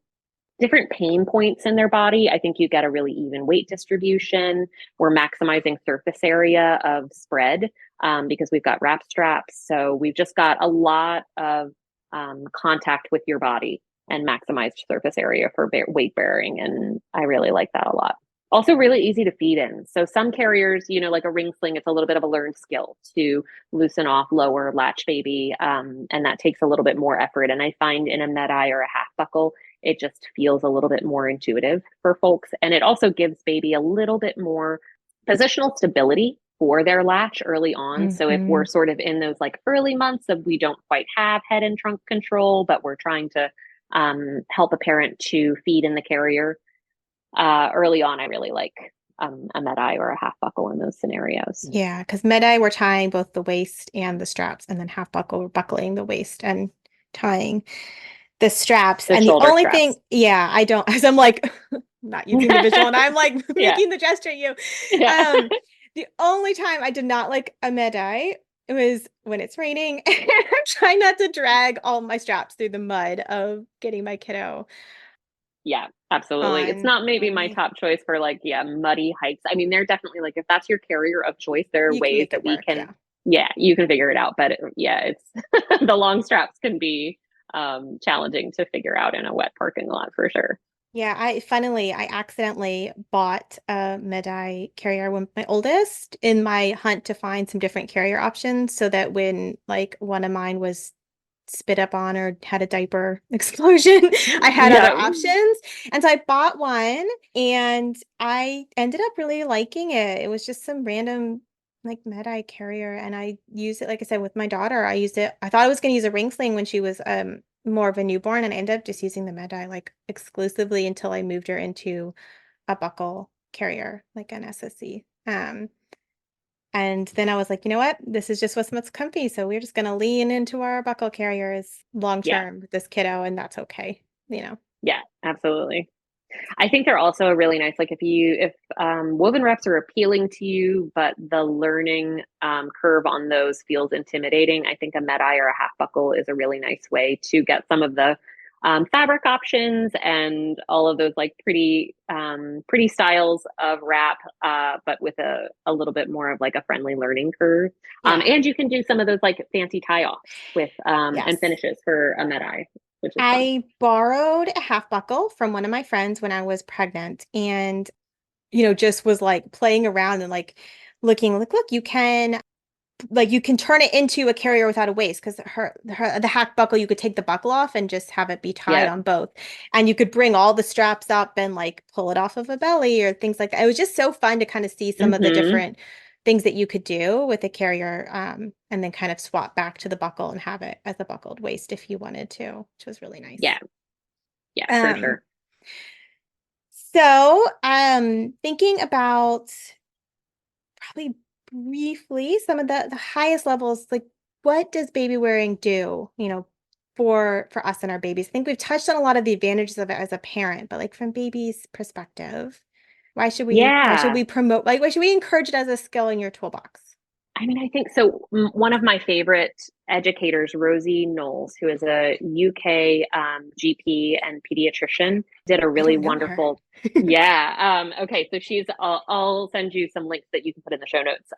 different pain points in their body, I think you get a really even weight distribution. We're maximizing surface area of spread because we've got wrap straps. So we've just got a lot of contact with your body and maximized surface area for weight bearing. And I really like that a lot. Also, really easy to feed in. So some carriers, like a ring sling, it's a little bit of a learned skill to loosen off lower latch baby, and that takes a little bit more effort. And I find in a med-eye or a half buckle, it just feels a little bit more intuitive for folks. And it also gives baby a little bit more positional stability for their latch early on. So if we're sort of in those like early months of we don't quite have head and trunk control, but we're trying to help a parent to feed in the carrier early on, I really like a med-eye or a half buckle in those scenarios. Yeah, because med-eye we're tying both the waist and the straps, and then half buckle we're buckling the waist and tying the straps. The And the shoulder only straps. thing, yeah, I don't, as I'm like not using the visual, and I'm like Yeah. making the gesture at you. Yeah. The only time I did not like a med-eye was when it's raining and I'm trying not to drag all my straps through the mud of getting my kiddo Yeah, absolutely. It's on not maybe my me. top choice for like, yeah, muddy hikes. I mean, they're definitely like, if that's your carrier of choice, there are You can ways make that it we work, can, yeah. yeah, you can figure it out. But yeah, it's the long straps can be challenging to figure out in a wet parking lot for sure. Yeah, I accidentally bought a mid-eye carrier with my oldest in my hunt to find some different carrier options so that when like one of mine was spit up on or had a diaper explosion, I had other Yeah. options. And so I bought one and I ended up really liking it. It was just some random like mid-eye carrier and I used it, like I said, with my daughter. I used it, I thought I was going to use a ring sling when she was more of a newborn and I ended up just using the mid-eye like exclusively until I moved her into a buckle carrier, like an SSC. And then I was like, you know what? This is just what's most comfy. So we're just going to lean into our buckle carriers long Yeah. term with this kiddo, and that's okay, you know? Yeah, absolutely. I think they're also really nice. Like if woven reps are appealing to you, but the learning curve on those feels intimidating, I think a med-eye or a half buckle is a really nice way to get some of the fabric options and all of those like pretty styles of wrap, but with a little bit more of like a friendly learning curve. Yeah. And you can do some of those like fancy tie-offs with and Yes. finishes for a med-eye, which is fun. I borrowed a half buckle from one of my friends when I was pregnant and, just was like playing around and like looking like, look, you can turn it into a carrier without a waist because the hack buckle, you could take the buckle off and just have it be tied Yeah. on both. And you could bring all the straps up and like pull it off of a belly or things like that. It was just so fun to kind of see some of the Hmm. different things that you could do with a carrier, and then kind of swap back to the buckle and have it as a buckled waist if you wanted to, which was really nice. Yeah. Yeah, for Um, sure. Thinking about probably briefly some of the highest levels, like what does baby wearing do, for us and our babies? I think we've touched on a lot of the advantages of it as a parent, but like from baby's perspective, why should we Yeah. promote, like why should we encourage it as a skill in your toolbox? I mean, I think so. One of my favorite educators, Rosie Knowles, who is a UK GP and pediatrician, did a I really don't know her. wonderful. Yeah. Okay. So I'll send you some links that you can put in the show notes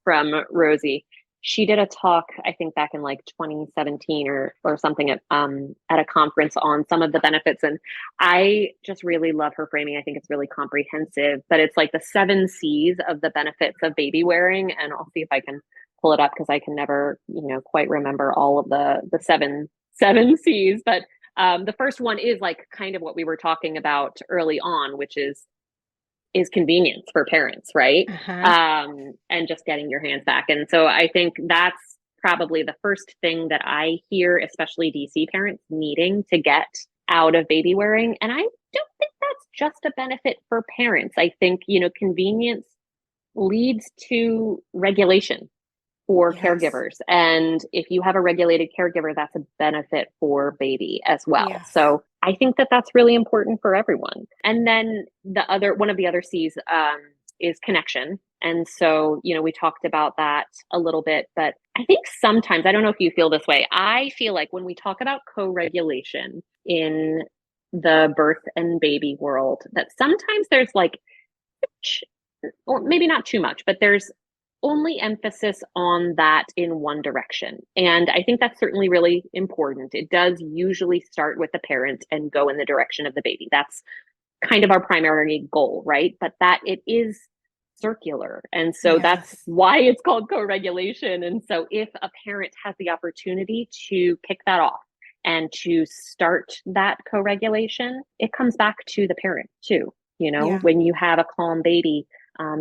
from Rosie. She did a talk, I think back in like 2017 or something at a conference on some of the benefits. And I just really love her framing. I think it's really comprehensive, but it's like the 7 C's of the benefits of baby wearing. And I'll see if I can pull it up because I can never, quite remember all of the seven C's. But the first one is like kind of what we were talking about early on, which is convenience for parents, right? Uh-huh. And just getting your hands back. And so I think that's probably the first thing that I hear, especially DC parents needing to get out of baby wearing. And I don't think that's just a benefit for parents. I think, convenience leads to regulation for Yes. caregivers. And if you have a regulated caregiver, that's a benefit for baby as well. Yes. So I think that that's really important for everyone. And then one of the other C's is connection. And so, we talked about that a little bit, but I think sometimes, I don't know if you feel this way. I feel like when we talk about co-regulation in the birth and baby world, that sometimes there's like, or maybe not too much, but there's only emphasis on that in one direction. And I think that's certainly really important. It does usually start with the parent and go in the direction of the baby. That's kind of our primary goal, right? But that it is circular. And so that's Yes. why it's called co-regulation. And so if a parent has the opportunity to kick that off and to start that co-regulation, it comes back to the parent too. Yeah. When you have a calm baby,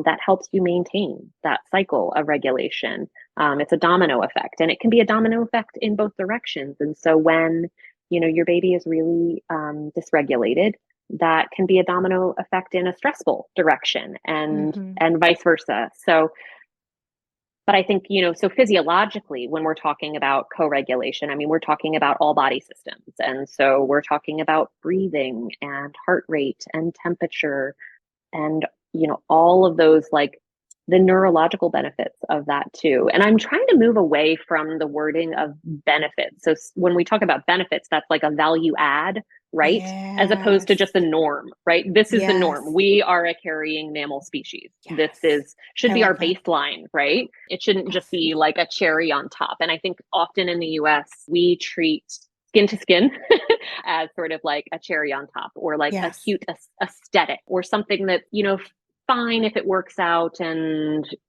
that helps you maintain that cycle of regulation. It's a domino effect, and it can be a domino effect in both directions. And so when your baby is really dysregulated, that can be a domino effect in a stressful direction, and Hmm. and vice versa. So, but I think so physiologically, when we're talking about co-regulation, I mean we're talking about all body systems, and so we're talking about breathing and heart rate and temperature and all of those, like the neurological benefits of that too. And I'm trying to move away from the wording of benefits. So when we talk about benefits, that's like a value add, right? As opposed to Yes. just the norm, right? This is the norm. Yes. We are a carrying mammal species. This Yes. is should I be our love that. baseline, right? It shouldn't just Yes. be like a cherry on top. And I think often in the US we treat skin to skin as sort of like a cherry on top, or like a Yes. cute aesthetic, or something that fine if it works out,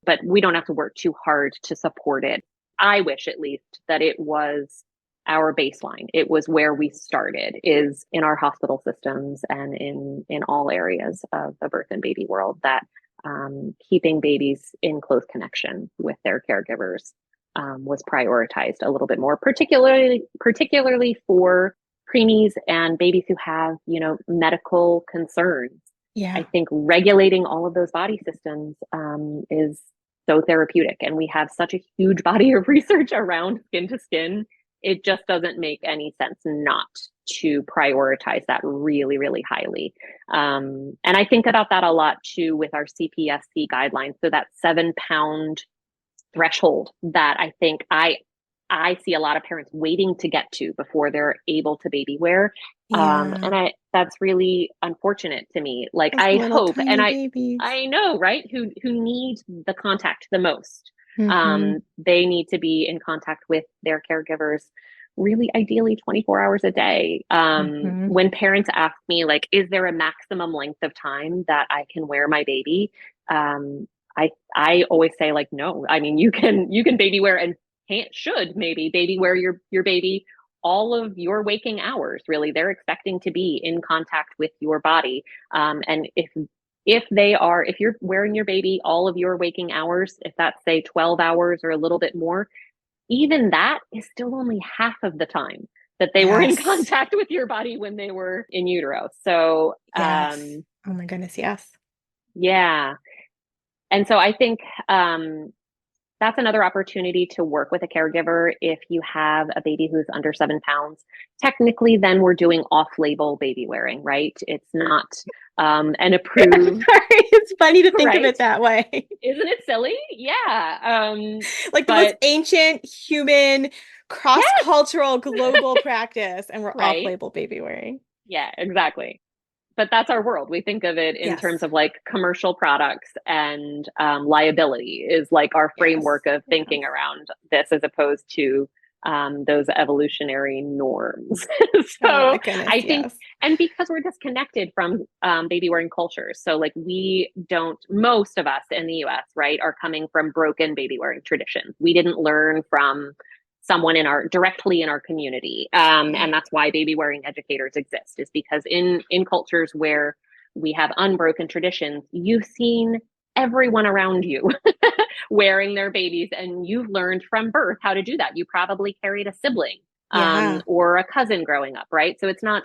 but we don't have to work too hard to support it. I wish at least that it was our baseline. It was where we started, is in our hospital systems and in all areas of the birth and baby world, that keeping babies in close connection with their caregivers was prioritized a little bit more, particularly for preemies and babies who have medical concerns. I Yeah. think regulating all of those body systems so therapeutic. And we have such a huge body of research around skin to skin. It just doesn't make any sense not to prioritize that really, really highly. And I think about that a lot too with our CPSC guidelines. So that 7-pound threshold that I think I see a lot of parents waiting to get to before they're able to baby wear. And that's really unfortunate to me. Like those I little hope, and tiny babies. I know, right? Who need the contact the most. Mm-hmm. They need to be in contact with their caregivers, really ideally 24 hours a day. Mm-hmm. When parents ask me, like, is there a maximum length of time that I can wear my baby? I always say, like, no. I mean, you can baby wear and should maybe baby wear your baby all of your waking hours. Really, they're expecting to be in contact with your body. And if you're wearing your baby all of your waking hours, if that's say 12 hours or a little bit more, even that is still only half of the time that they were in contact with your body when they were in utero. So Yes. Oh my goodness, yes. yeah. And so I think that's another opportunity to work with a caregiver if you have a baby who's under 7 pounds. Technically, then we're doing off-label baby wearing, right? It's not an approved. It's funny to think right? of it that way. Isn't it silly? Yeah. Like the most ancient human cross-cultural global practice, and we're right? off-label baby wearing. Yeah, exactly. But that's our world. We think of it in terms of like commercial products, and liability is like our framework of thinking around this, as opposed to those evolutionary norms. So oh my goodness, I think, and because we're disconnected from baby wearing cultures, so like most of us in the US, right, are coming from broken baby wearing traditions. We didn't learn from someone directly in our community. And that's why baby wearing educators exist, is because in cultures where we have unbroken traditions, you've seen everyone around you wearing their babies, and you've learned from birth how to do that. You probably carried a sibling or a cousin growing up, right? So it's not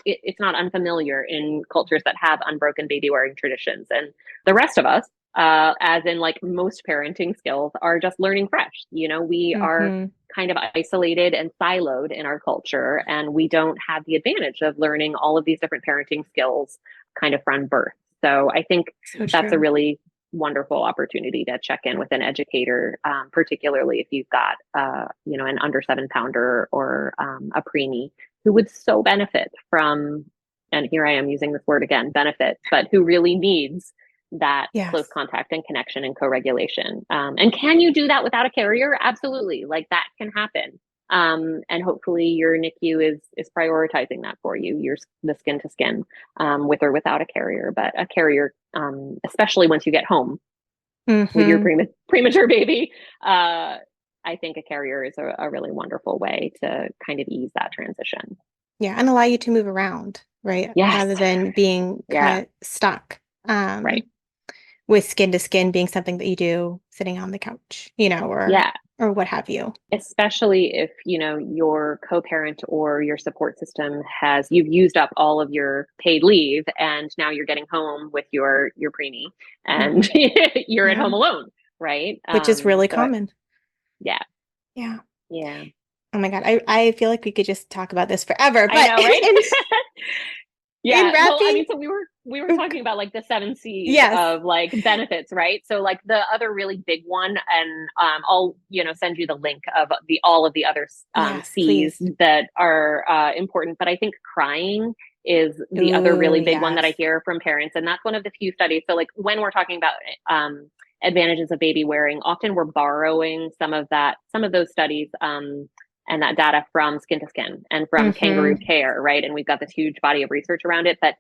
unfamiliar in cultures that have unbroken baby wearing traditions. And the rest of us, as in like most parenting skills, are just learning fresh. We are kind of isolated and siloed in our culture, and we don't have the advantage of learning all of these different parenting skills kind of from birth. So I think that's a really wonderful opportunity to check in with an educator, particularly if you've got, an under 7-pounder or a preemie who would so benefit from, and here I am using this word again, benefit, but who really needs that close contact and connection and co-regulation. And can you do that without a carrier? Absolutely. Like that can happen. And hopefully your NICU is prioritizing that for you, the skin to skin, with or without a carrier. But a carrier, especially once you get home with your premature baby, I think a carrier is a really wonderful way to kind of ease that transition. Yeah, and allow you to move around, right? Yes. Rather than being kind of stuck. Right. With skin to skin being something that you do sitting on the couch, or what have you. Especially if, your co-parent or your support system you've used up all of your paid leave, and now you're getting home with your preemie, and you're at home alone, right? Which is really common. Yeah. Yeah. Yeah. Oh my God. I feel like we could just talk about this forever. But I know, right? Yeah. Well, I mean, so we were talking about like the 7 C's of like benefits, right? So like the other really big one, and I'll send you the link of all of the other C's that are important. But I think crying is the other really big one that I hear from parents, and that's one of the few studies. So like when we're talking about advantages of baby wearing, often we're borrowing some of those studies. And that data from Skin to Skin and from Kangaroo Care, right? And we've got this huge body of research around it. But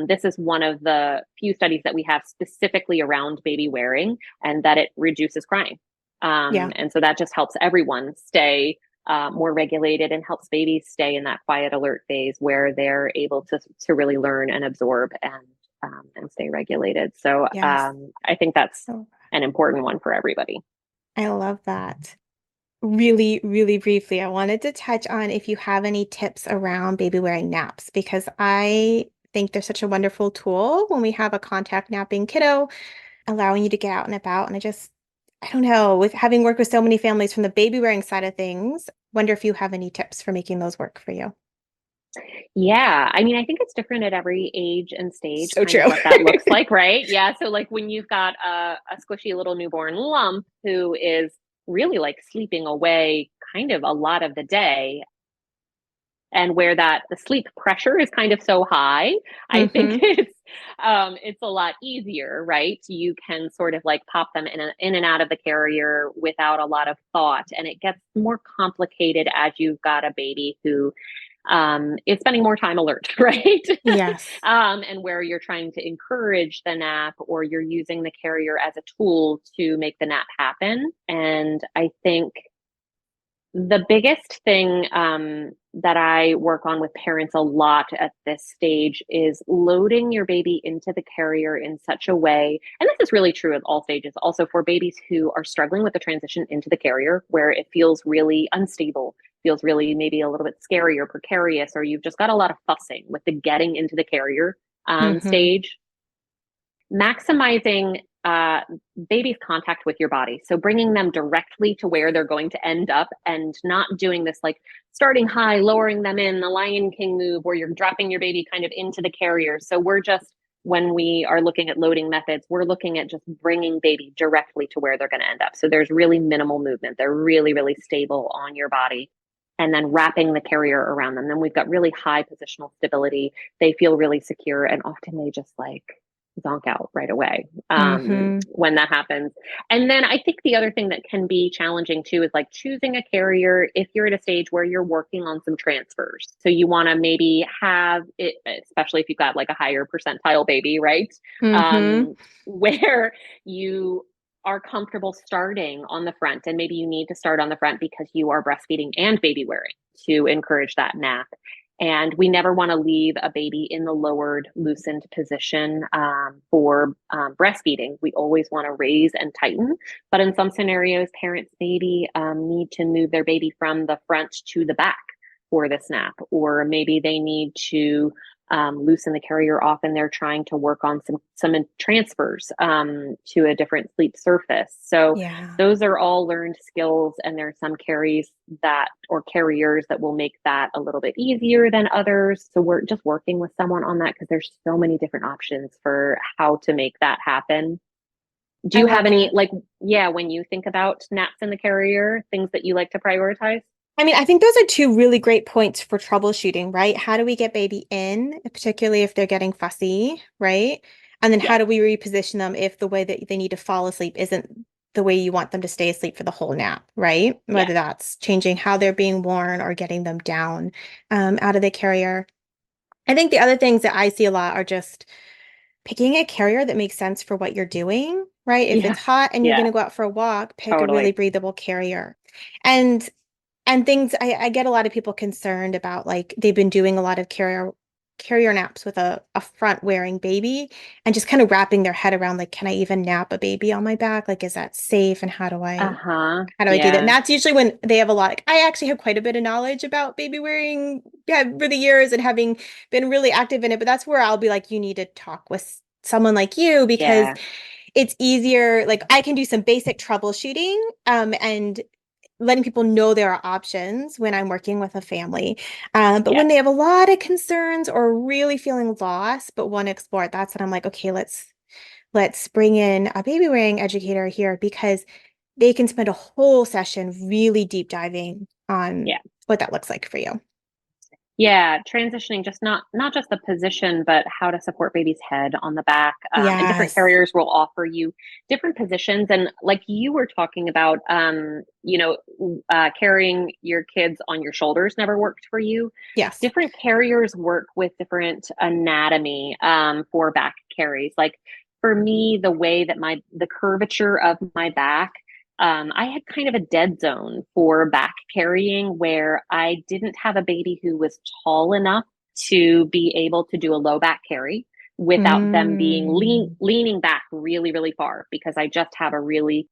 this is one of the few studies that we have specifically around baby wearing, and that it reduces crying. And so that just helps everyone stay more regulated, and helps babies stay in that quiet alert phase where they're able to really learn and absorb and stay regulated. So I think that's an important one for everybody. I love that. Really, really briefly, I wanted to touch on if you have any tips around baby wearing naps, because I think they're such a wonderful tool when we have a contact napping kiddo, allowing you to get out and about. And I don't know, with having worked with so many families from the baby wearing side of things, wonder if you have any tips for making those work for you. Yeah, I mean, I think it's different at every age and stage, So kind of true. what that looks like, right? Yeah, so like when you've got a squishy little newborn lump who is really like sleeping away kind of a lot of the day, and where that the sleep pressure is kind of so high, I think Hmm. it's a lot easier, right? You can sort of like pop them in and out of the carrier without a lot of thought, and it gets more complicated as you've got a baby who is spending more time alert, right? Yes. And where you're trying to encourage the nap, or you're using the carrier as a tool to make the nap happen. And I think the biggest thing that I work on with parents a lot at this stage is loading your baby into the carrier in such a way, and this is really true at all stages, also for babies who are struggling with the transition into the carrier, where it feels really unstable, feels really maybe a little bit scary or precarious, or you've just got a lot of fussing with the getting into the carrier Hmm. stage. Maximizing baby's contact with your body. So bringing them directly to where they're going to end up, and not doing this like starting high, lowering them in the Lion King move where you're dropping your baby kind of into the carrier. So we're just, when we are looking at loading methods, we're looking at just bringing baby directly to where they're going to end up. So there's really minimal movement. They're really, really stable on your body. And then wrapping the carrier around them. Then we've got really high positional stability. They feel really secure, and often they just like zonk out right away Hmm. when that happens. And then I think the other thing that can be challenging too is like choosing a carrier if you're at a stage where you're working on some transfers. So you want to maybe have it, especially if you've got like a higher percentile baby, right? Hmm. Um, where you are comfortable starting on the front, and maybe you need to start on the front because you are breastfeeding and baby wearing to encourage that nap. And we never want to leave a baby in the lowered, loosened position for breastfeeding. We always want to raise and tighten. But in some scenarios, parents maybe need to move their baby from the front to the back for the snap, or maybe they need to loosen the carrier off and they're trying to work on some transfers to a different sleep surface. So Yeah. those are all learned skills, and there are some carriers that will make that a little bit easier than others. So we're just working with someone on that because there's so many different options for how to make that happen. Do I you love have any that. like, yeah, when you think about naps in the carrier, things that you like to prioritize? I mean, I think those are two really great points for troubleshooting, right? How do we get baby in, particularly if they're getting fussy, right? And then how Yes. do we reposition them if the way that they need to fall asleep isn't the way you want them to stay asleep for the whole nap, right? Yes. Whether that's changing how they're being worn or getting them down out of the carrier. I think the other things that I see a lot are just picking a carrier that makes sense for what you're doing, right? If it's Yeah. hot and you're going Yeah. to go out for a walk, pick a really Totally. breathable carrier. And things I get a lot of people concerned about like they've been doing a lot of carrier naps with a front wearing baby and just kind of wrapping their head around like, can I even nap a baby on my back? Like, is that safe? And Uh-huh. how do I do that? And Yeah. that's usually when they have a lot. Like, I actually have quite a bit of knowledge about baby wearing, yeah, over the years and having been really active in it. But that's where I'll be like, you need to talk with someone like you because Yeah. it's easier. Like I can do some basic troubleshooting, and letting people know there are options when I'm working with a family. But Yeah. when they have a lot of concerns or really feeling lost but want to explore it, that's when I'm like, okay, let's bring in a baby wearing educator here because they can spend a whole session really deep diving on Yeah. what that looks like for you. Yeah, transitioning, just not just the position, but how to support baby's head on the back. And different Yes. carriers will offer you different positions. And like you were talking about, carrying your kids on your shoulders never worked for you. Yes. Different carriers work with different anatomy for back carries. Like for me, the way that the curvature of my back, I had kind of a dead zone for back carrying where I didn't have a baby who was tall enough to be able to do a low back carry without them being Mm. leaning back really, really far, because I just have a really,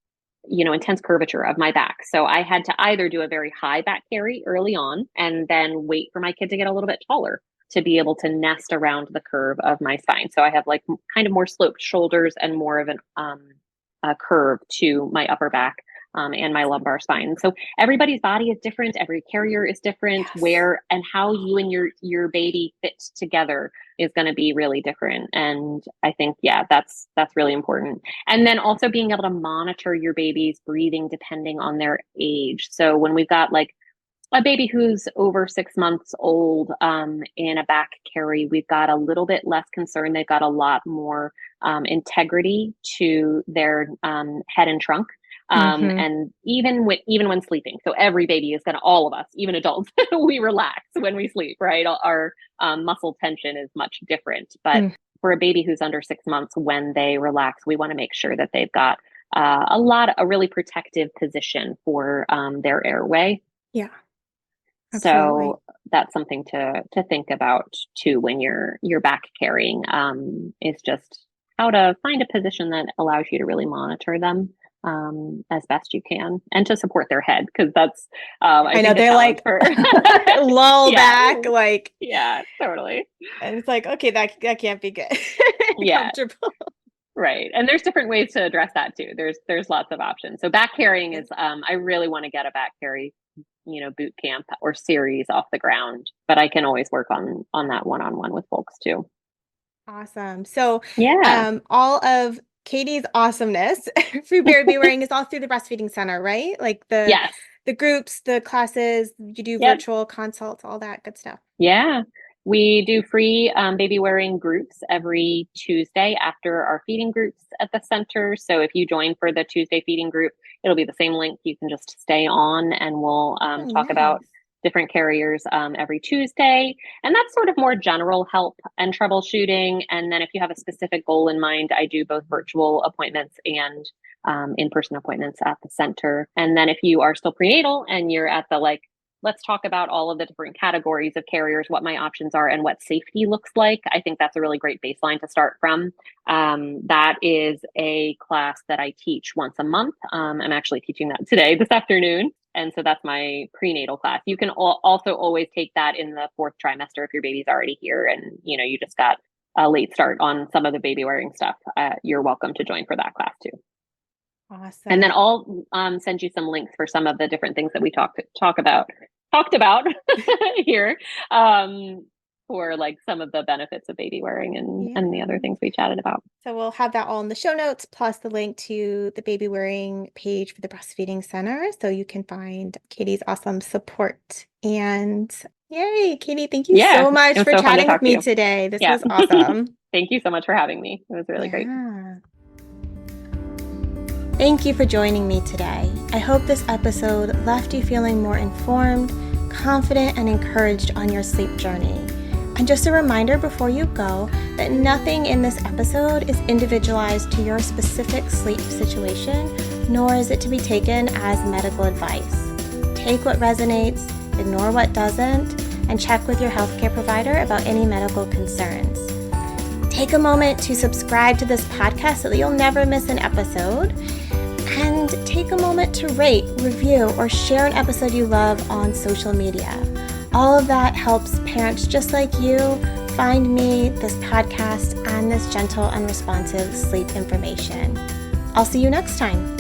intense curvature of my back. So I had to either do a very high back carry early on and then wait for my kid to get a little bit taller to be able to nest around the curve of my spine. So I have like kind of more sloped shoulders and more of an curve to my upper back and my lumbar spine. So everybody's body is different. Every carrier is different. Yes. Where and how you and your baby fit together is going to be really different. And I think, yeah, that's really important. And then also being able to monitor your baby's breathing depending on their age. So when we've got like a baby who's over 6 months old in a back carry, we've got a little bit less concern. They've got a lot more integrity to their head and trunk. And even when sleeping. So every baby is all of us, even adults, we relax when we sleep, right? Our muscle tension is much different. But for a baby who's under 6 months, when they relax, we want to make sure that they've got a really protective position for their airway. Yeah. Absolutely. So that's something to think about too when you're back carrying, is just how to find a position that allows you to really monitor them as best you can, and to support their head, because that's I know they're like lull back, like yeah, totally. And it's like, okay, that can't be good. Yeah, right. And there's different ways to address that too. There's lots of options. So back carrying is I really want to get a back carry boot camp or series off the ground, but I can always work on that one-on-one with folks too. Awesome. So yeah, all of Katie's awesomeness through Babywearing is all through the Breastfeeding Center, right? Like the groups, the classes, you do virtual consults, all that good stuff. Yeah. We do free baby wearing groups every Tuesday after our feeding groups at the center. So if you join for the Tuesday feeding group, it'll be the same link. You can just stay on and we'll talk about different carriers every Tuesday. And that's sort of more general help and troubleshooting. And then if you have a specific goal in mind, I do both virtual appointments and in-person appointments at the center. And then if you are still prenatal and you're at the let's talk about all of the different categories of carriers, what my options are, and what safety looks like, I think that's a really great baseline to start from. That is a class that I teach once a month. I'm actually teaching that this afternoon. And so that's my prenatal class. You can also always take that in the 4th trimester if your baby's already here and you just got a late start on some of the baby wearing stuff. You're welcome to join for that class too. Awesome. And then I'll send you some links for some of the different things that we talked about here, for some of the benefits of baby wearing and the other things we chatted about. So we'll have that all in the show notes, plus the link to the baby wearing page for the Breastfeeding Center, so you can find Katie's awesome support. And yay, Katie, thank you so much for chatting with me today. This was awesome. Thank you so much for having me. It was really great. Thank you for joining me today. I hope this episode left you feeling more informed, confident, and encouraged on your sleep journey. And just a reminder before you go that nothing in this episode is individualized to your specific sleep situation, nor is it to be taken as medical advice. Take what resonates, ignore what doesn't, and check with your healthcare provider about any medical concerns. Take a moment to subscribe to this podcast so that you'll never miss an episode. And take a moment to rate, review, or share an episode you love on social media. All of that helps parents just like you find me, this podcast, and this gentle and responsive sleep information. I'll see you next time.